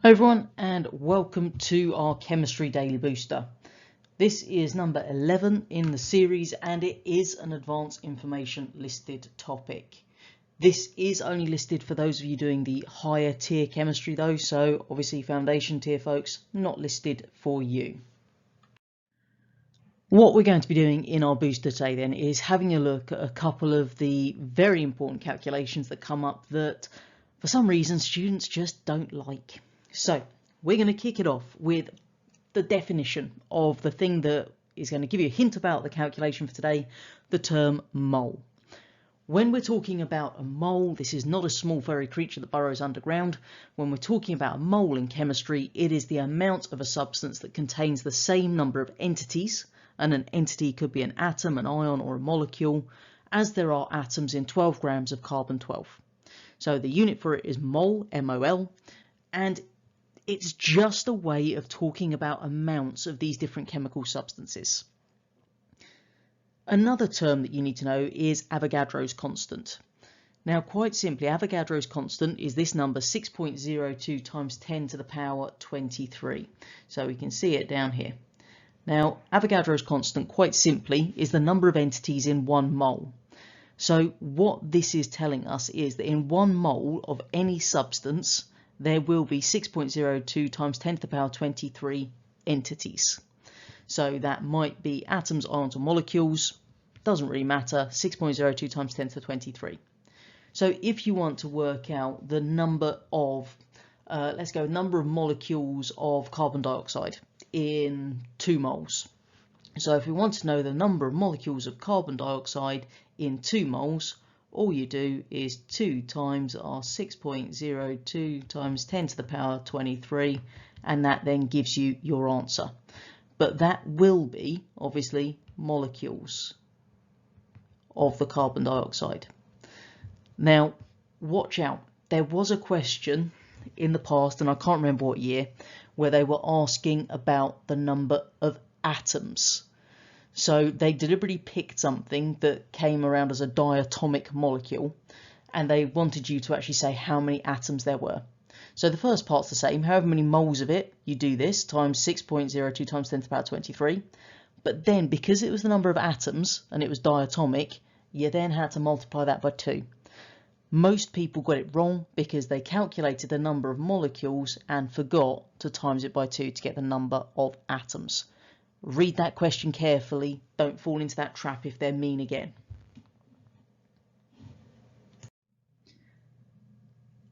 Hello everyone and welcome to our Chemistry Daily Booster. This is number 11 in the series and it is an advanced information listed topic. This is only listed for those of you doing the higher tier chemistry though, so obviously foundation tier folks, not listed for you. What we're going to be doing in our booster today then is having a look at a couple of the very important calculations that come up that for some reason students just don't like. So we're going to kick it off with the definition of the thing that is going to give you a hint about the calculation for today, the term mole. When we're talking about a mole, this is not a small furry creature that burrows underground. When we're talking about a mole in chemistry, it is the amount of a substance that contains the same number of entities, and an entity could be an atom, an ion or a molecule, as there are atoms in 12 grams of carbon-12. So the unit for it is mole, M-O-L, and it's just a way of talking about amounts of these different chemical substances. Another term that you need to know is Avogadro's constant. Now, quite simply, Avogadro's constant is this number 6.02 times 10 to the power 23. So we can see it down here. Now, Avogadro's constant, quite simply, is the number of entities in 1 mole. So what this is telling us is that in 1 mole of any substance, there will be 6.02 times 10 to the power 23 entities. So that might be atoms, ions or molecules, doesn't really matter, 6.02 times 10 to the 23. So if you want to work out the number of, number of molecules of carbon dioxide in 2 moles. So if we want to know the number of molecules of carbon dioxide in 2 moles, all you do is 2 times our 6.02 times 10 to the power 23, and that then gives you your answer. But that will be, obviously, molecules of the carbon dioxide. Now, watch out. There was a question in the past, and I can't remember what year, where they were asking about the number of atoms. So they deliberately picked something that came around as a diatomic molecule, and they wanted you to actually say how many atoms there were. So the first part's the same, however many moles of it, you do this, times 6.02 times 10 to the power 23. But then, because it was the number of atoms, and it was diatomic, you then had to multiply that by 2. Most people got it wrong because they calculated the number of molecules and forgot to times it by 2 to get the number of atoms. Read that question carefully, don't fall into that trap if they're mean again.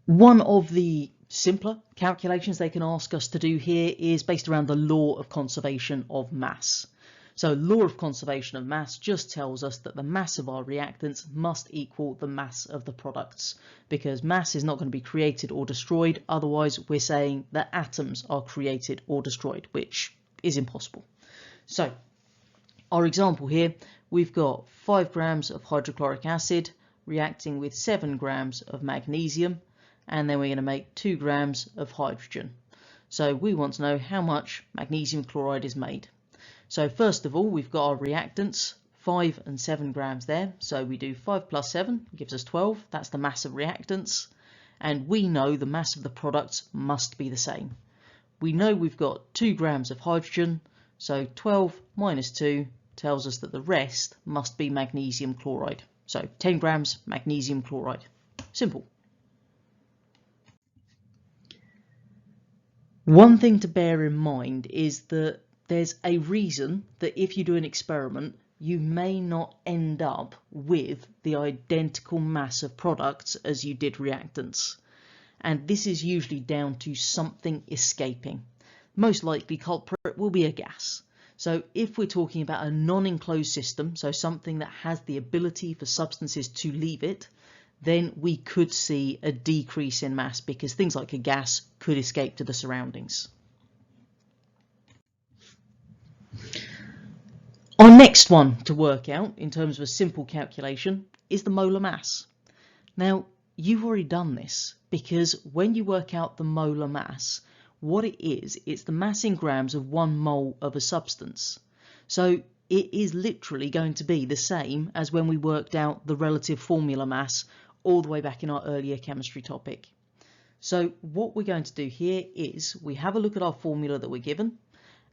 One of the simpler calculations they can ask us to do here is based around the law of conservation of mass. So law of conservation of mass just tells us that the mass of our reactants must equal the mass of the products, because mass is not going to be created or destroyed, otherwise we're saying that atoms are created or destroyed, which is impossible. So, our example here, we've got 5 grams of hydrochloric acid reacting with 7 grams of magnesium, and then we're going to make 2 grams of hydrogen. So we want to know how much magnesium chloride is made. So first of all, we've got our reactants, 5 and 7 grams there. So we do 5 plus 7 gives us 12. That's the mass of reactants. And we know the mass of the products must be the same. We know we've got 2 grams of hydrogen. So 12 minus 2 tells us that the rest must be magnesium chloride. So 10 grams magnesium chloride. Simple. One thing to bear in mind is that there's a reason that if you do an experiment, you may not end up with the identical mass of products as you did reactants. And this is usually down to something escaping. Most likely culprit will be a gas. So if we're talking about a non-enclosed system, so something that has the ability for substances to leave it, then we could see a decrease in mass because things like a gas could escape to the surroundings. Our next one to work out in terms of a simple calculation is the molar mass. Now, you've already done this because when you work out the molar mass, what it is, it's the mass in grams of 1 mole of a substance. So it is literally going to be the same as when we worked out the relative formula mass all the way back in our earlier chemistry topic. So what we're going to do here is we have a look at our formula that we're given,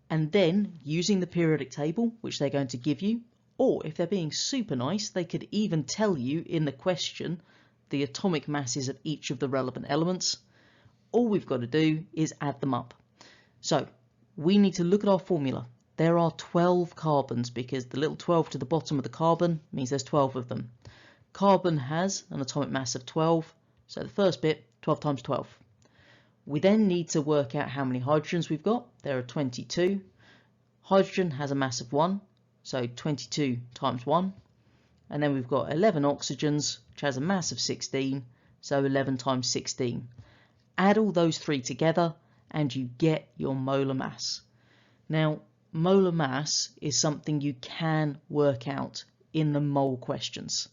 and then using the periodic table, which they're going to give you, or if they're being super nice, they could even tell you in the question the atomic masses of each of the relevant elements. All we've got to do is add them up. So we need to look at our formula. There are 12 carbons because the little 12 to the bottom of the carbon means there's 12 of them. Carbon has an atomic mass of 12, so the first bit, 12 times 12. We then need to work out how many hydrogens we've got. There are 22. Hydrogen has a mass of 1, so 22 times 1. And then we've got 11 oxygens, which has a mass of 16, so 11 times 16. Add all those three together and you get your molar mass. Now, molar mass is something you can work out in the mole questions.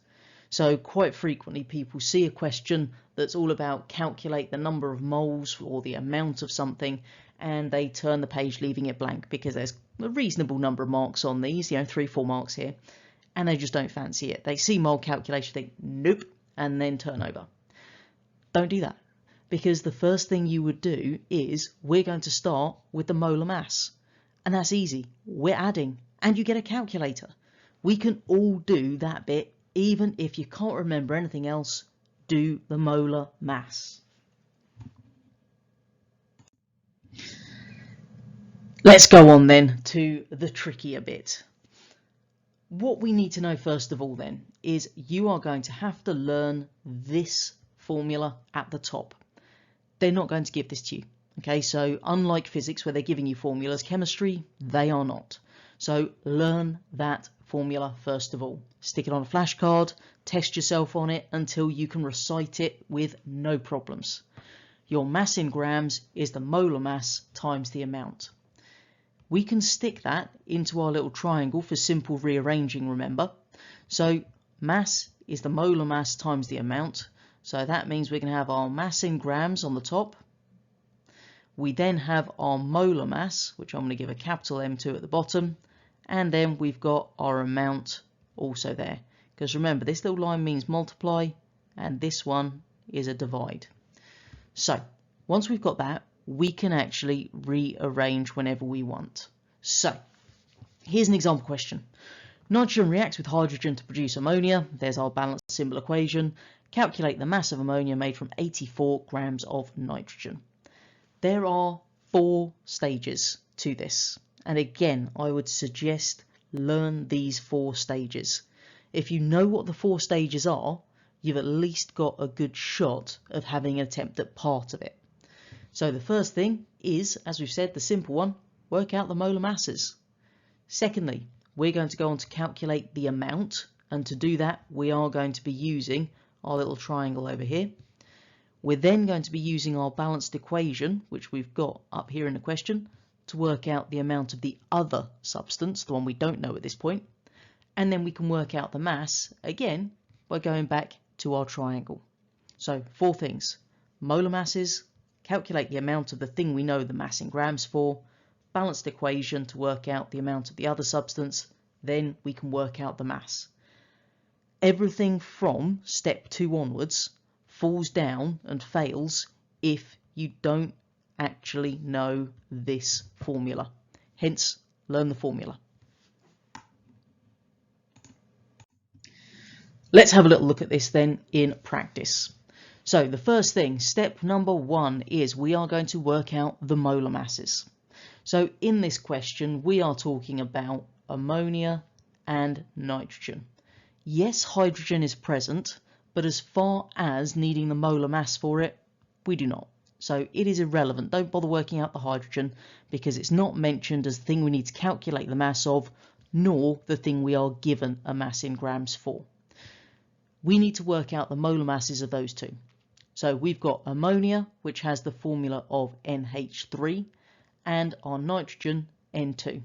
So quite frequently people see a question that's all about calculate the number of moles or the amount of something, and they turn the page leaving it blank because there's a reasonable number of marks on these, 3-4 marks here, and they just don't fancy it. They see mole calculation, think nope, and then turn over. Don't do that, because the first thing you would do is we're going to start with the molar mass, and that's easy. We're adding and you get a calculator. We can all do that bit. Even if you can't remember anything else, do the molar mass. Let's go on then to the trickier bit. What we need to know first of all then is you are going to have to learn this formula at the top. They're not going to give this to you. Okay, so unlike physics where they're giving you formulas, chemistry, they are not. So learn that formula first of all. Stick it on a flashcard, test yourself on it until you can recite it with no problems. Your mass in grams is the molar mass times the amount. We can stick that into our little triangle for simple rearranging, remember. So mass is the molar mass times the amount. So that means we can have our mass in grams on the top. We then have our molar mass, which I'm going to give a capital M to at the bottom. And then we've got our amount also there. Because remember, this little line means multiply, and this one is a divide. So once we've got that, we can actually rearrange whenever we want. So here's an example question. Nitrogen reacts with hydrogen to produce ammonia. There's our balanced symbol equation. Calculate the mass of ammonia made from 84 grams of nitrogen. There are 4 stages to this. And again, I would suggest learn these 4 stages. If you know what the 4 stages are, you've at least got a good shot of having an attempt at part of it. So the first thing is, as we've said, the simple one, work out the molar masses. Secondly, we're going to go on to calculate the amount, and to do that we are going to be using our little triangle over here. We're then going to be using our balanced equation, which we've got up here in the question, to work out the amount of the other substance, the one we don't know at this point. And then we can work out the mass, again, by going back to our triangle. So 4 things: molar masses, calculate the amount of the thing we know the mass in grams for, balanced equation to work out the amount of the other substance, then we can work out the mass. Everything from step 2 onwards falls down and fails if you don't actually know this formula. Hence, learn the formula. Let's have a little look at this then in practice. So the first thing, step number 1, is we are going to work out the molar masses. So in this question, we are talking about ammonia and nitrogen. Yes, hydrogen is present, but as far as needing the molar mass for it, we do not. So it is irrelevant. Don't bother working out the hydrogen because it's not mentioned as the thing we need to calculate the mass of, nor the thing we are given a mass in grams for. We need to work out the molar masses of those two. So we've got ammonia, which has the formula of NH3, and our nitrogen, N2.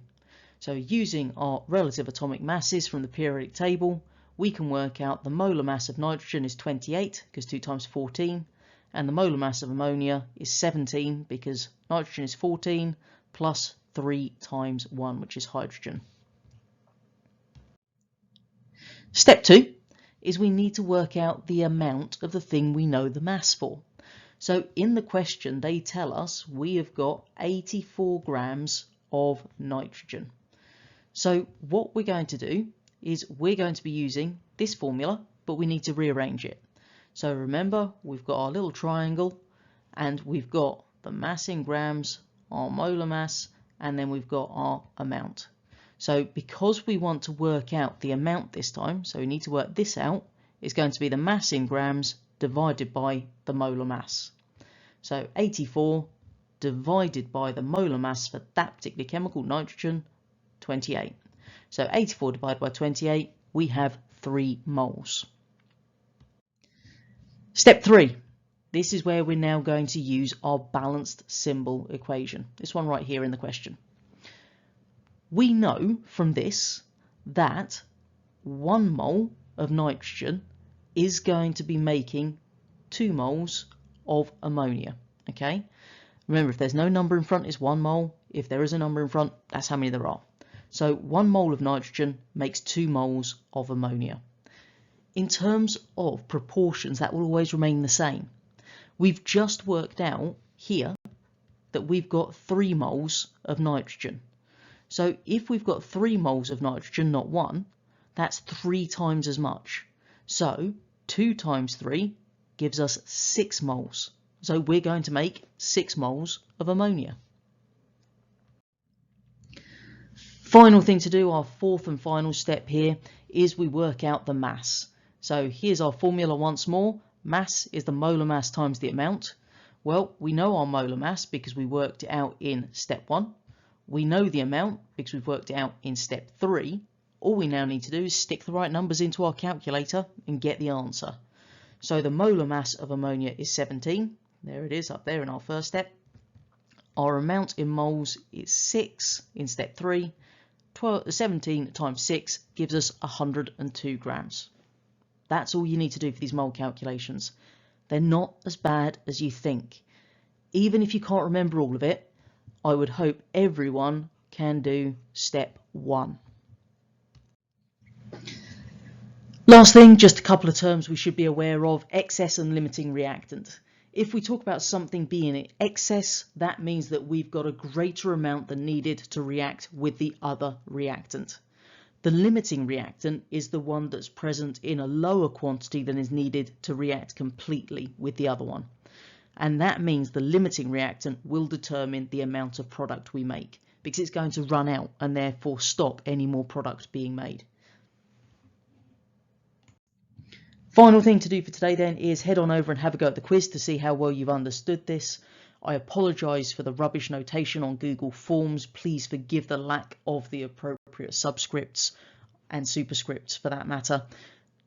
So using our relative atomic masses from the periodic table, we can work out the molar mass of nitrogen is 28, because 2 times 14, and the molar mass of ammonia is 17, because nitrogen is 14, plus 3 times 1, which is hydrogen. Step 2 is we need to work out the amount of the thing we know the mass for. So in the question, they tell us we have got 84 grams of nitrogen. So what we're going to do is we're going to be using this formula, but we need to rearrange it. So remember, we've got our little triangle, and we've got the mass in grams, our molar mass, and then we've got our amount. So because we want to work out the amount this time, so we need to work this out, it's going to be the mass in grams divided by the molar mass. So 84 divided by the molar mass for that particular chemical, nitrogen, 28. So 84 divided by 28, we have 3 moles. Step 3. This is where we're now going to use our balanced symbol equation. This one right here in the question. We know from this that 1 mole of nitrogen is going to be making 2 moles of ammonia. Okay? Remember, if there's no number in front, it's 1 mole. If there is a number in front, that's how many there are. So 1 mole of nitrogen makes 2 moles of ammonia. In terms of proportions, that will always remain the same. We've just worked out here that we've got 3 moles of nitrogen. So if we've got 3 moles of nitrogen, not 1, that's 3 times as much. So 2 times 3 gives us 6 moles. So we're going to make 6 moles of ammonia. Final thing to do, our 4th and final step here, is we work out the mass. So here's our formula once more. Mass is the molar mass times the amount. Well, we know our molar mass because we worked it out in step 1. We know the amount because we've worked it out in step 3. All we now need to do is stick the right numbers into our calculator and get the answer. So the molar mass of ammonia is 17. There it is up there in our first step. Our amount in moles is 6 in step 3. 17 times 6 gives us 102 grams. That's all you need to do for these mole calculations. They're not as bad as you think. Even if you can't remember all of it, I would hope everyone can do step 1. Last thing, just a couple of terms we should be aware of: excess and limiting reactant. If we talk about something being in excess, that means that we've got a greater amount than needed to react with the other reactant. The limiting reactant is the one that's present in a lower quantity than is needed to react completely with the other one. And that means the limiting reactant will determine the amount of product we make, because it's going to run out and therefore stop any more product being made. Final thing to do for today then is head on over and have a go at the quiz to see how well you've understood this. I apologise for the rubbish notation on Google Forms. Please forgive the lack of the appropriate subscripts and superscripts for that matter.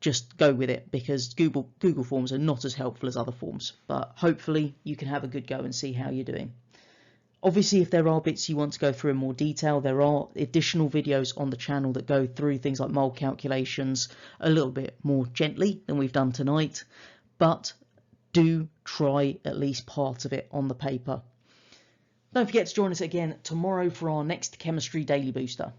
Just go with it, because Google Forms are not as helpful as other forms. But hopefully you can have a good go and see how you're doing. Obviously, if there are bits you want to go through in more detail, there are additional videos on the channel that go through things like mole calculations a little bit more gently than we've done tonight. But do try at least part of it on the paper. Don't forget to join us again tomorrow for our next Chemistry Daily Booster.